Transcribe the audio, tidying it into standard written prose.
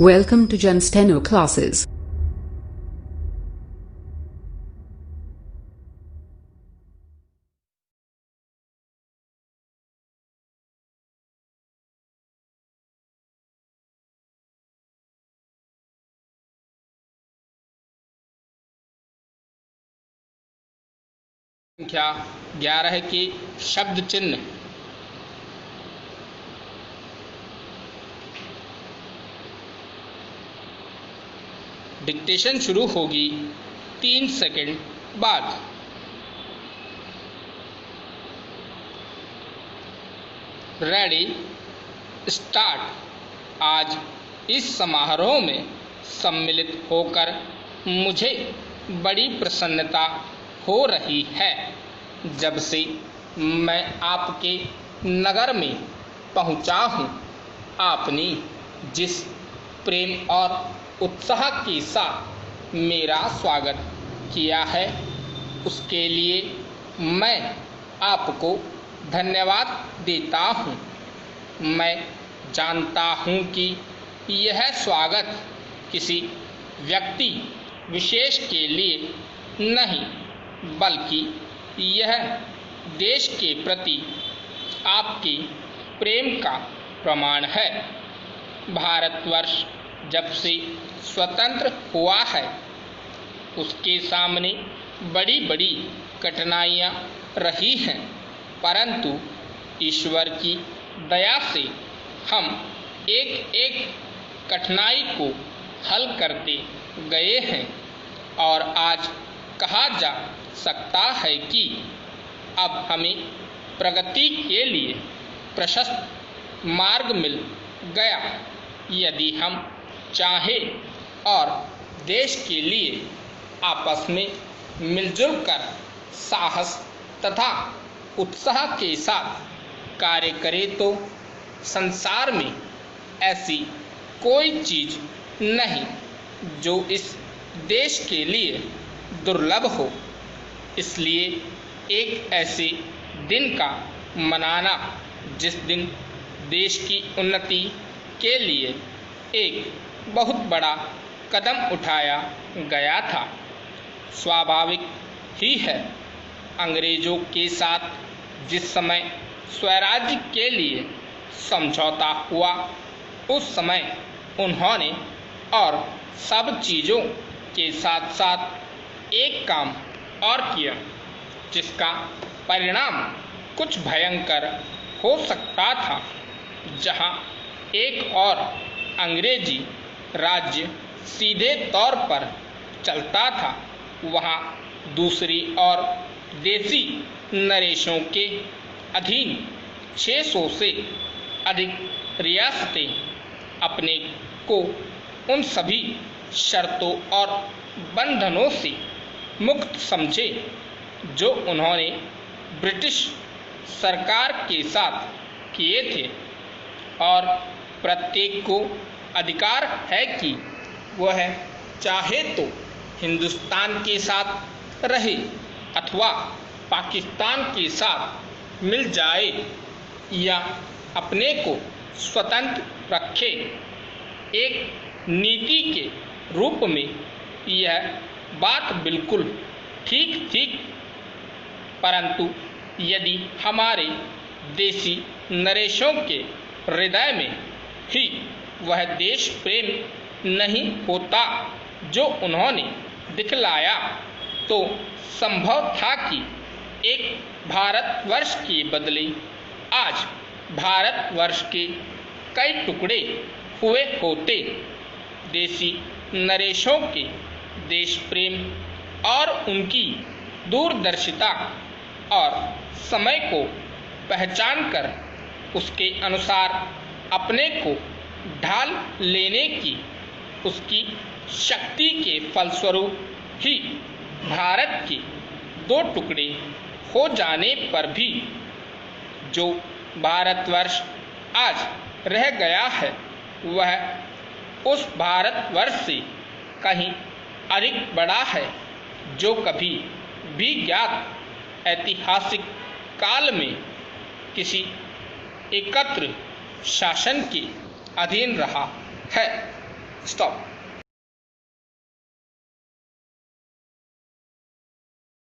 Welcome to Jen Steno classes. संख्या 11 के शब्द चिन्ह। डिक्टेशन शुरू होगी 3 सेकंड बाद। Ready start. आज इस समारोह में सम्मिलित होकर मुझे बड़ी प्रसन्नता हो रही है। जब से मैं आपके नगर में पहुंचा हूं, आपने जिस प्रेम और उत्साह के साथ मेरा स्वागत किया है, उसके लिए मैं आपको धन्यवाद देता हूं। मैं जानता हूं कि यह स्वागत किसी व्यक्ति विशेष के लिए नहीं, बल्कि यह देश के प्रति आपके प्रेम का प्रमाण है। भारतवर्ष जब से स्वतंत्र हुआ है, उसके सामने बड़ी बड़ी कठिनाइयाँ रही हैं, परंतु ईश्वर की दया से हम एक एक कठिनाई को हल करते गए हैं और आज कहा जा सकता है कि अब हमें प्रगति के लिए प्रशस्त मार्ग मिल गया। यदि हम चाहें और देश के लिए आपस में मिलजुल कर साहस तथा उत्साह के साथ कार्य करें तो संसार में ऐसी कोई चीज़ नहीं जो इस देश के लिए दुर्लभ हो। इसलिए एक ऐसे दिन का मनाना जिस दिन देश की उन्नति के लिए एक बहुत बड़ा कदम उठाया गया था, स्वाभाविक ही है। अंग्रेजों के साथ जिस समय स्वराज्य के लिए समझौता हुआ, उस समय उन्होंने और सब चीज़ों के साथ साथ एक काम और किया, जिसका परिणाम कुछ भयंकर हो सकता था। जहां एक और अंग्रेजी राज्य सीधे तौर पर चलता था, वहां दूसरी और देसी नरेशों के अधीन 600 से अधिक रियासतें अपने को उन सभी शर्तों और बंधनों से मुक्त समझे जो उन्होंने ब्रिटिश सरकार के साथ किए थे, और प्रत्येक को अधिकार है कि वह चाहे तो हिंदुस्तान के साथ रहे अथवा पाकिस्तान के साथ मिल जाए या अपने को स्वतंत्र रखे। एक नीति के रूप में यह बात बिल्कुल ठीक थी, परंतु यदि हमारे देसी नरेशों के हृदय में ही वह देश प्रेम नहीं होता जो उन्होंने दिखलाया, तो संभव था कि एक भारतवर्ष के बदले आज भारतवर्ष के कई टुकड़े हुए होते। देसी नरेशों के देश प्रेम और उनकी दूरदर्शिता और समय को पहचान कर उसके अनुसार अपने को ढाल लेने की उसकी शक्ति के फलस्वरूप ही भारत के 2 टुकड़े हो जाने पर भी जो भारतवर्ष आज रह गया है, वह उस भारतवर्ष से कहीं अधिक बड़ा है जो कभी भी ज्ञात ऐतिहासिक काल में किसी एकत्र शासन के अधीन रहा है। स्टॉप।